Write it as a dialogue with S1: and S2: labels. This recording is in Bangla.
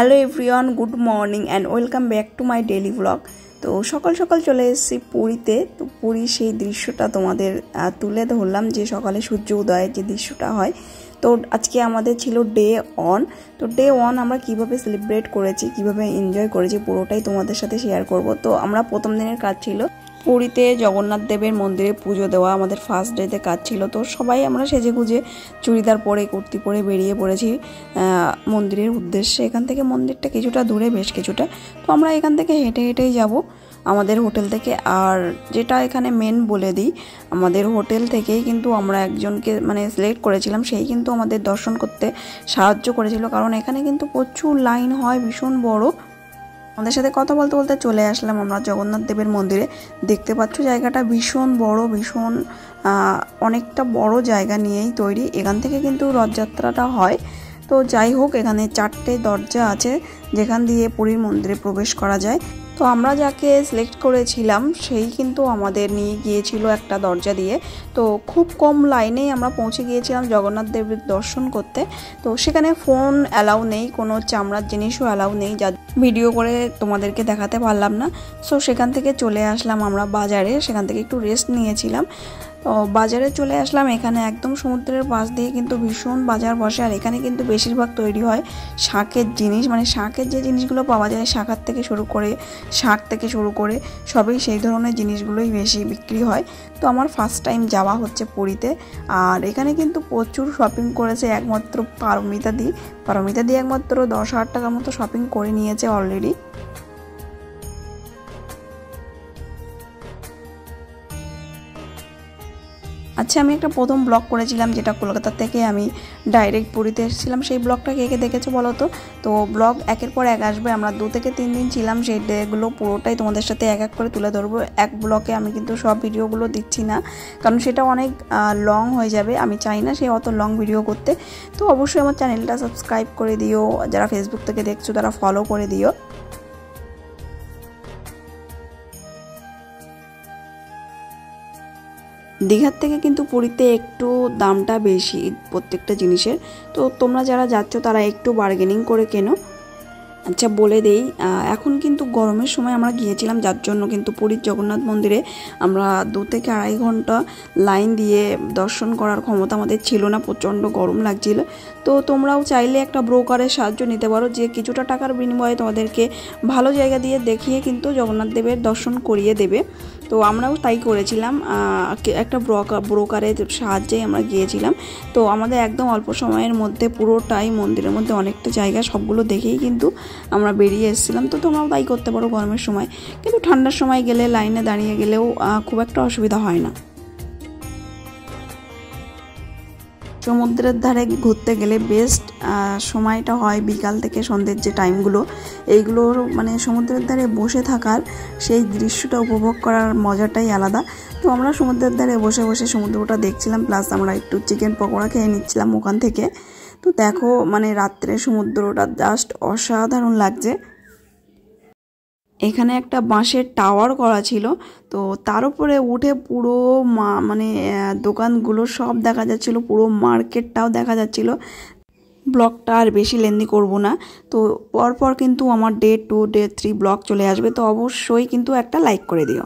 S1: Hello everyone, good morning and welcome back to my daily blog. তো সকাল সকাল চলে এসেছি পুরীতে। তো পুরীর সেই দৃশ্যটা তোমাদের তুলে ধরলাম, যে সকালে সূর্য উদয়ের যে দৃশ্যটা হয়। তো আজকে আমাদের ছিল ডে ওয়ান। তো ডে ওয়ান আমরা কিভাবে সেলিব্রেট করেছি, কিভাবে এনজয় করেছি, পুরোটাই তোমাদের সাথে শেয়ার করব। তো আমরা প্রথম দিনের কাজ ছিল পুরীতে জগন্নাথ দেবের মন্দিরে পুজো দেওয়া, আমাদের ফার্স্ট ডেতে কাজ ছিল। তো সবাই আমরা সেজে গুজে চুড়িদার পরে কুর্তি পরে বেরিয়ে পড়েছি মন্দিরের উদ্দেশ্যে। এখান থেকে মন্দিরটা কিছুটা দূরে, বেশ কিছুটা। তো আমরা এখান থেকে হেঁটে হেঁটেই যাব আমাদের হোটেল থেকে। আর যেটা এখানে মেন বলে দিই, আমাদের হোটেল থেকেই কিন্তু আমরা একজনকে সিলেক্ট করেছিলাম, সেই কিন্তু আমাদের দর্শন করতে সাহায্য করেছিল। কারণ এখানে কিন্তু প্রচুর লাইন হয়, ভীষণ বড়। আমাদের সাথে কথা বলতে বলতে চলে আসলাম আমরা জগন্নাথ দেবের মন্দিরে। দেখতে পাচ্ছ জায়গাটা ভীষণ বড়, ভীষণ অনেকটা বড় জায়গা নিয়েই তৈরি। এখান থেকে কিন্তু রথযাত্রাটা হয়। তো যাই হোক, এখানে 4টে দরজা আছে যেখান দিয়ে পুরীর মন্দিরে প্রবেশ করা যায়। তো আমরা যাকে সিলেক্ট করেছিলাম সেই কিন্তু আমাদের নিয়ে গিয়েছিল একটা দরজা দিয়ে। তো খুব কম লাইনেই আমরা পৌঁছে গিয়েছিলাম জগন্নাথ দেবের দর্শন করতে। তো সেখানে ফোন অ্যালাউ নেই, কোনো চামড়ার জিনিসও অ্যালাউ নেই, যা ভিডিও করে তোমাদেরকে দেখাতে পারলাম না। সো সেখান থেকে চলে আসলাম আমরা বাজারে, সেখান থেকে একটু রেস্ট নিয়েছিলাম। তো বাজারে চলে আসলাম। এখানে একদম সমুদ্রের পাশ দিয়ে কিন্তু ভীষণ বাজার বসে। আর এখানে কিন্তু বেশিরভাগ তৈরি হয় শাকের জিনিস, শাকের যে জিনিসগুলো পাওয়া যায়, শাক থেকে শুরু করে সবই সেই ধরনের জিনিসগুলোই বেশি বিক্রি হয়। তো আমার ফার্স্ট টাইম যাওয়া হচ্ছে পুরীতে। আর এখানে কিন্তু প্রচুর শপিং করেছে একমাত্র পারমিতা দি একমাত্র 10,000 টাকার মতো শপিং করে নিয়েছে অলরেডি। আচ্ছা, আমি একটা প্রথম ব্লগ করেছিলাম যেটা কলকাতা থেকে আমি ডাইরেক্ট পুরীতে এসেছিলাম। সেই ব্লগটা কে কে দেখেছো বলো তো? তো ব্লগ একের পর এক আসবে। আমরা 2 থেকে 3 দিন ছিলাম, সেই ডেগুলো পুরোটাই তোমাদের সাথে এক এক করে তুলে ধরবো। এক ব্লগে আমি কিন্তু সব ভিডিওগুলো দিচ্ছি না, কারণ সেটা অনেক লং হয়ে যাবে। আমি চাই না সে অত লং ভিডিও করতে। তো অবশ্যই আমার চ্যানেলটা সাবস্ক্রাইব করে দিও, যারা ফেসবুক থেকে দেখছো তারা ফলো করে দিও। দীঘার থেকে কিন্তু পুরীতে একটু দামটা বেশি প্রত্যেকটা জিনিসের। তো তোমরা যারা যাচ্ছ তারা একটু বার্গেনিং করে কেনো। আচ্ছা বলে দেই, এখন কিন্তু গরমের সময় আমরা গিয়েছিলাম, যার জন্য কিন্তু পুরীর জগন্নাথ মন্দিরে আমরা 2 থেকে 2.5 ঘন্টা লাইন দিয়ে দর্শন করার ক্ষমতা আমাদের ছিল না, প্রচণ্ড গরম লাগছিল। তো তোমরাও চাইলে একটা ব্রোকারের সাহায্য নিতে পারো, যে কিছুটা টাকার বিনিময়ে তোমাদেরকে ভালো জায়গা দিয়ে দেখিয়ে কিন্তু জগন্নাথ দেবের দর্শন করিয়ে দেবে। তো আমরাও তাই করেছিলাম, একটা ব্রোকারের সাহায্যেই আমরা গিয়েছিলাম। তো আমাদের একদম অল্প সময়ের মধ্যে পুরোটাই মন্দিরের মধ্যে অনেকটা জায়গা সবগুলো দেখেই কিন্তু আমরা বেরিয়ে এসেছিলাম। তো তোমরাও তাই করতে পারো গরমের সময়, কিন্তু ঠান্ডার সময় গেলে লাইনে দাঁড়িয়ে গেলেও খুব একটা অসুবিধা হয় না। সমুদ্রের ধারে ঘুরতে গেলে বেস্ট সময়টা হয় বিকাল থেকে সন্ধ্যের যে টাইমগুলো, এইগুলো সমুদ্রের ধারে বসে থাকার সেই দৃশ্যটা উপভোগ করার মজাটাই আলাদা। তো আমরা সমুদ্রের ধারে বসে বসে সমুদ্রটা দেখছিলাম, প্লাস আমরা একটু চিকেন পকোড়া খেয়ে নিচ্ছিলাম ওখান থেকে। তো দেখো রাত্রে সমুদ্রটা জাস্ট অসাধারণ লাগছে। এখানে একটা বাঁশের টাওয়ার করা ছিল, তো তার উপরে উঠে পুরো দোকানগুলো সব দেখা যাচ্ছিল, পুরো মার্কেটটাও দেখা যাচ্ছিল। ব্লগটা আর বেশি লেন্দি করব না। তো পরপর কিন্তু আমার ডে 2 ডে 3 ব্লগ চলে আসবে, তো অবশ্যই কিন্তু একটা লাইক করে দিও।